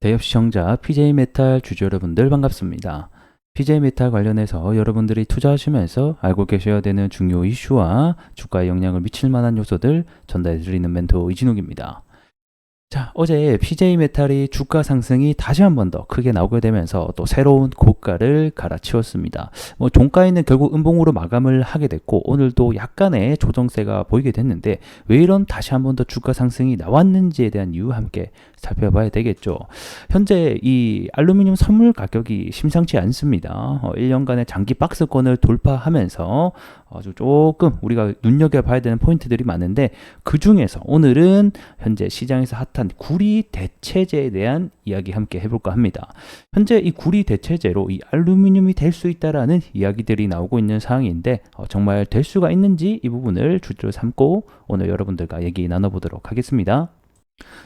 대협 시청자 PJ메탈 주주 여러분들 반갑습니다. PJ메탈 관련해서 여러분들이 투자하시면서 알고 계셔야 되는 중요 이슈와 주가에 영향을 미칠 만한 요소들 전달해 드리는 멘토 이진욱입니다. 자, 어제 PJ메탈이 주가 상승이 다시 한 번 더 크게 나오게 되면서 또 새로운 고가를 갈아치웠습니다. 종가에는 결국 음봉으로 마감을 하게 됐고 오늘도 약간의 조정세가 보이게 됐는데 왜 이런 다시 한 번 더 주가 상승이 나왔는지에 대한 이유 함께 살펴봐야 되겠죠. 현재 이 알루미늄 선물 가격이 심상치 않습니다. 1년간의 장기 박스권을 돌파하면서 아주 조금 우리가 눈여겨봐야 되는 포인트들이 많은데 그 중에서 오늘은 현재 시장에서 핫한 구리 대체재에 대한 이야기 함께 해볼까 합니다. 현재 이 구리 대체재로 이 알루미늄이 될 수 있다라는 이야기들이 나오고 있는 상황인데 정말 될 수가 있는지 이 부분을 주제로 삼고 오늘 여러분들과 얘기 나눠보도록 하겠습니다.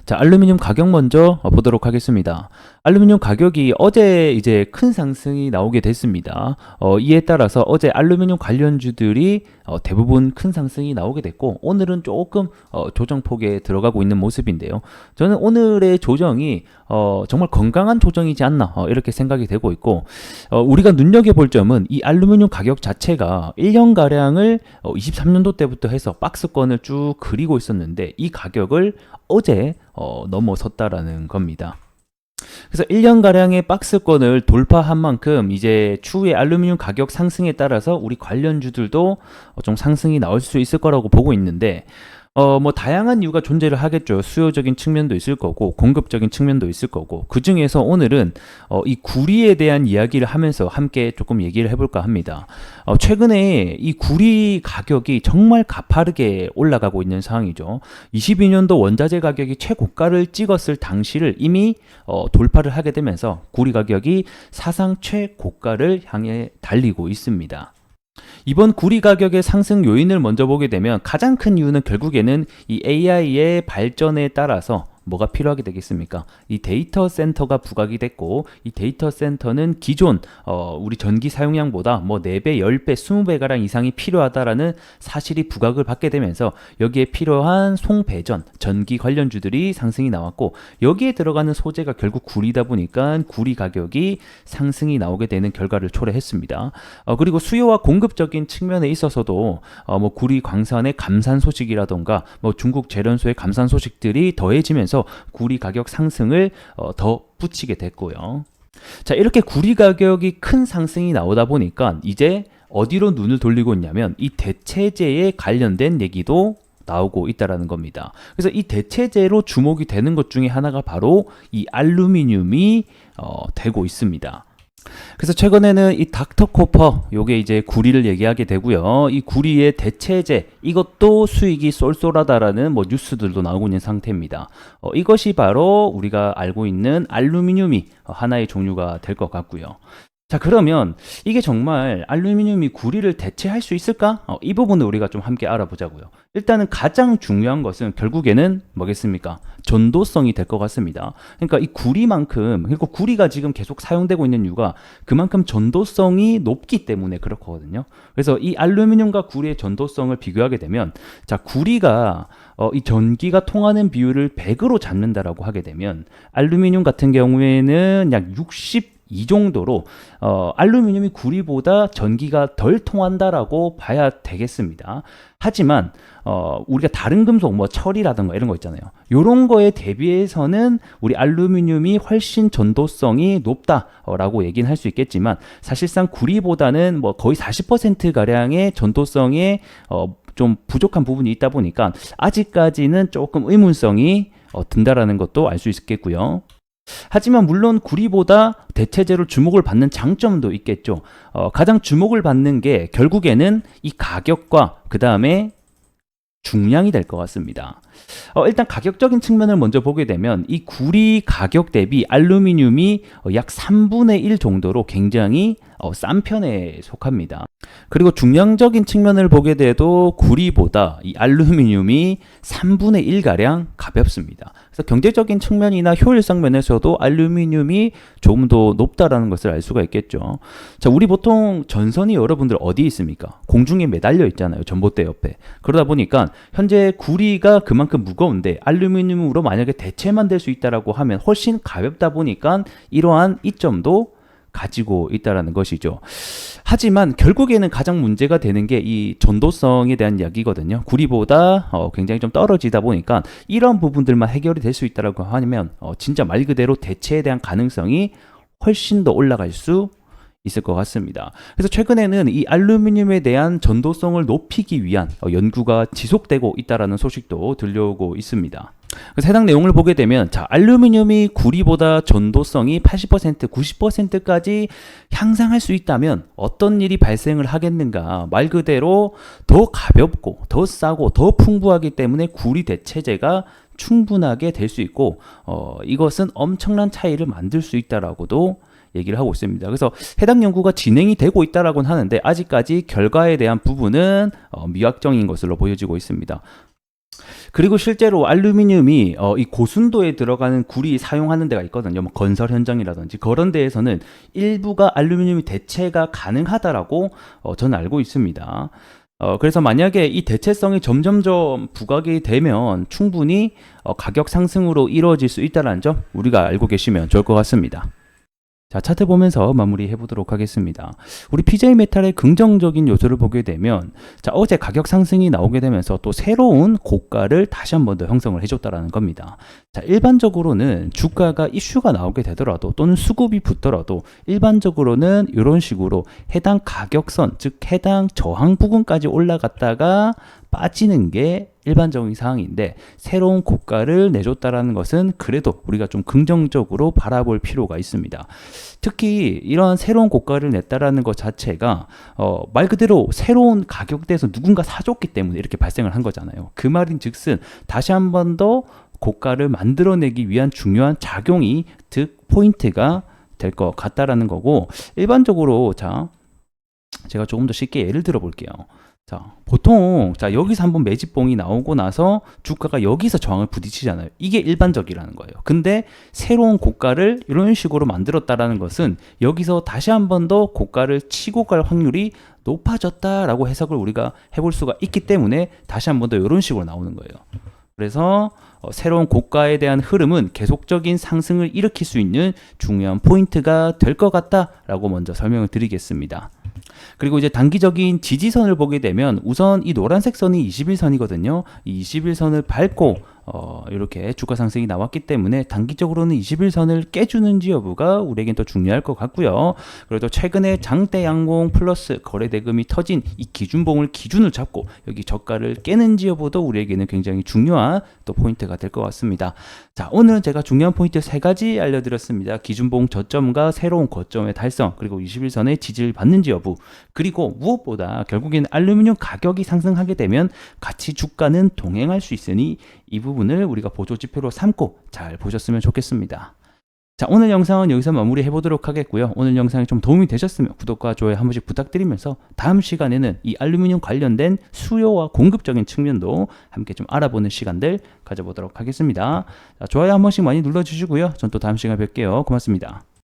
자, 알루미늄 가격 먼저 보도록 하겠습니다. 알루미늄 가격이 어제 이제 큰 상승이 나오게 됐습니다. 이에 따라서 어제 알루미늄 관련주들이 대부분 큰 상승이 나오게 됐고 오늘은 조금 조정폭에 들어가고 있는 모습인데요. 저는 오늘의 조정이 정말 건강한 조정이지 않나 이렇게 생각이 되고 있고 우리가 눈여겨볼 점은 이 알루미늄 가격 자체가 1년가량을 23년도 때부터 해서 박스권을 쭉 그리고 있었는데 이 가격을 어제 넘어섰다라는 겁니다. 그래서 1년가량의 박스권을 돌파한 만큼 이제 추후에 알루미늄 가격 상승에 따라서 우리 관련주들도 좀 상승이 나올 수 있을 거라고 보고 있는데 다양한 이유가 존재를 하겠죠. 수요적인 측면도 있을 거고, 공급적인 측면도 있을 거고, 그 중에서 오늘은 이 구리에 대한 이야기를 하면서 함께 조금 얘기를 해볼까 합니다. 최근에 이 구리 가격이 정말 가파르게 올라가고 있는 상황이죠. 22년도 원자재 가격이 최고가를 찍었을 당시를 이미 돌파를 하게 되면서 구리 가격이 사상 최고가를 향해 달리고 있습니다. 이번 구리 가격의 상승 요인을 먼저 보게 되면 가장 큰 이유는 결국에는 이 AI의 발전에 따라서 뭐가 필요하게 되겠습니까? 이 데이터 센터가 부각이 됐고 이 데이터 센터는 기존 우리 전기 사용량보다 뭐 4배, 10배, 20배가량 이상이 필요하다라는 사실이 부각을 받게 되면서 여기에 필요한 송배전, 전기 관련주들이 상승이 나왔고 여기에 들어가는 소재가 결국 구리다 보니까 구리 가격이 상승이 나오게 되는 결과를 초래했습니다. 그리고 수요와 공급적인 측면에 있어서도 뭐 구리 광산의 감산 소식이라던가 뭐 중국 재련소의 감산 소식들이 더해지면서 구리 가격 상승을 더 붙이게 됐고요. 자, 이렇게 구리 가격이 큰 상승이 나오다 보니까 이제 어디로 눈을 돌리고 있냐면 이 대체재에 관련된 얘기도 나오고 있다라는 겁니다. 그래서 이 대체재로 주목이 되는 것 중에 하나가 바로 이 알루미늄이 되고 있습니다. 그래서 최근에는 이 닥터코퍼 요게 이제 구리를 얘기하게 되고요. 이 구리의 대체재 이것도 수익이 쏠쏠하다라는 뭐 뉴스들도 나오고 있는 상태입니다. 이것이 바로 우리가 알고 있는 알루미늄이 하나의 종류가 될 것 같고요. 자, 그러면 이게 정말 알루미늄이 구리를 대체할 수 있을까? 이 부분을 우리가 좀 함께 알아보자고요. 일단은 가장 중요한 것은 결국에는 뭐겠습니까? 전도성이 될 것 같습니다. 그러니까 이 구리만큼, 그리고 구리가 지금 계속 사용되고 있는 이유가 그만큼 전도성이 높기 때문에 그렇거든요. 그래서 이 알루미늄과 구리의 전도성을 비교하게 되면 자, 구리가 이 전기가 통하는 비율을 100으로 잡는다라고 하게 되면 알루미늄 같은 경우에는 약 62 정도로 알루미늄이 구리보다 전기가 덜 통한다라고 봐야 되겠습니다. 하지만 우리가 다른 금속 뭐 철이라든가 이런 거 있잖아요. 이런 거에 대비해서는 우리 알루미늄이 훨씬 전도성이 높다라고 얘기는 할 수 있겠지만 사실상 구리보다는 뭐 거의 40% 가량의 전도성에 좀 부족한 부분이 있다 보니까 아직까지는 조금 의문성이 든다라는 것도 알 수 있겠고요. 하지만 물론 구리보다 대체재로 주목을 받는 장점도 있겠죠. 가장 주목을 받는 게 결국에는 이 가격과 그 다음에 중량이 될 것 같습니다. 일단 가격적인 측면을 먼저 보게 되면 이 구리 가격 대비 알루미늄이 약 3분의 1 정도로 굉장히 싼 편에 속합니다. 그리고 중량적인 측면을 보게 돼도 구리보다 이 알루미늄이 3분의 1가량 가볍습니다. 그래서 경제적인 측면이나 효율성 면에서도 알루미늄이 조금 더 높다라는 것을 알 수가 있겠죠. 자, 우리 보통 전선이 여러분들 어디 있습니까? 공중에 매달려 있잖아요. 전봇대 옆에. 그러다 보니까 현재 구리가 그만큼 그만큼 무거운데 알루미늄으로 만약에 대체만 될 수 있다라고 하면 훨씬 가볍다 보니까 이러한 이점도 가지고 있다라는 것이죠. 하지만 결국에는 가장 문제가 되는 게 이 전도성에 대한 이야기거든요. 구리보다 굉장히 좀 떨어지다 보니까 이런 부분들만 해결이 될 수 있다라고 하면 진짜 말 그대로 대체에 대한 가능성이 훨씬 더 올라갈 수 있을 것 같습니다. 그래서 최근에는 이 알루미늄에 대한 전도성을 높이기 위한 연구가 지속되고 있다라는 소식도 들려오고 있습니다. 그래서 해당 내용을 보게 되면 자, 알루미늄이 구리보다 전도성이 80%, 90%까지 향상할 수 있다면 어떤 일이 발생을 하겠는가? 말 그대로 더 가볍고 더 싸고 더 풍부하기 때문에 구리 대체재가 충분하게 될 수 있고 이것은 엄청난 차이를 만들 수 있다라고도 얘기를 하고 있습니다. 그래서 해당 연구가 진행이 되고 있다라고는 하는데 아직까지 결과에 대한 부분은 미확정인 것으로 보여지고 있습니다. 그리고 실제로 알루미늄이 이 고순도에 들어가는 구리 사용하는 데가 있거든요. 뭐 건설 현장이라든지 그런 데에서는 일부가 알루미늄이 대체가 가능하다라고 저는 알고 있습니다. 그래서 만약에 이 대체성이 점점점 부각이 되면 충분히 가격 상승으로 이루어질 수 있다는 점 우리가 알고 계시면 좋을 것 같습니다. 자, 차트 보면서 마무리해 보도록 하겠습니다. 우리 PJ 메탈의 긍정적인 요소를 보게 되면 자, 어제 가격 상승이 나오게 되면서 또 새로운 고가를 다시 한 번 더 형성을 해줬다라는 겁니다. 자, 일반적으로는 주가가 이슈가 나오게 되더라도 또는 수급이 붙더라도 일반적으로는 이런 식으로 해당 가격선, 즉 해당 저항 부근까지 올라갔다가 빠지는 게 일반적인 상황인데 새로운 고가를 내줬다라는 것은 그래도 우리가 좀 긍정적으로 바라볼 필요가 있습니다. 특히 이런 새로운 고가를 냈다라는 것 자체가 말 그대로 새로운 가격대에서 누군가 사줬기 때문에 이렇게 발생을 한 거잖아요. 그 말인 즉슨 다시 한 번 더 고가를 만들어내기 위한 중요한 작용이 즉 포인트가 될 것 같다라는 거고 일반적으로 자 제가 조금 더 쉽게 예를 들어 볼게요. 자, 보통 자 여기서 한번 매집봉이 나오고 나서 주가가 여기서 저항을 부딪히잖아요. 이게 일반적이라는 거예요. 근데 새로운 고가를 이런 식으로 만들었다라는 것은 여기서 다시 한 번 더 고가를 치고 갈 확률이 높아졌다라고 해석을 우리가 해볼 수가 있기 때문에 다시 한 번 더 이런 식으로 나오는 거예요. 그래서 새로운 고가에 대한 흐름은 계속적인 상승을 일으킬 수 있는 중요한 포인트가 될 것 같다라고 먼저 설명을 드리겠습니다. 그리고 이제 단기적인 지지선을 보게 되면 우선 이 노란색 선이 21선이거든요. 이 21선을 밟고 이렇게 주가 상승이 나왔기 때문에 단기적으로는 21선을 깨주는지 여부가 우리에겐 또 중요할 것 같고요. 그리고 또 최근에 장대 양봉 플러스 거래 대금이 터진 이 기준봉을 기준으로 잡고 여기 저가를 깨는지 여부도 우리에게는 굉장히 중요한 또 포인트가 될 것 같습니다. 자, 오늘은 제가 중요한 포인트 3가지 알려드렸습니다. 기준봉 저점과 새로운 고점의 달성, 그리고 21선의 지지를 받는지 여부, 그리고 무엇보다 결국에는 알루미늄 가격이 상승하게 되면 같이 주가는 동행할 수 있으니 이 부분을 우리가 보조 지표로 삼고 잘 보셨으면 좋겠습니다. 자, 오늘 영상은 여기서 마무리 해보도록 하겠고요. 오늘 영상이 좀 도움이 되셨으면 구독과 좋아요 한 번씩 부탁드리면서 다음 시간에는 이 알루미늄 관련된 수요와 공급적인 측면도 함께 좀 알아보는 시간들 가져보도록 하겠습니다. 자, 좋아요 한 번씩 많이 눌러주시고요. 전 또 다음 시간에 뵐게요. 고맙습니다.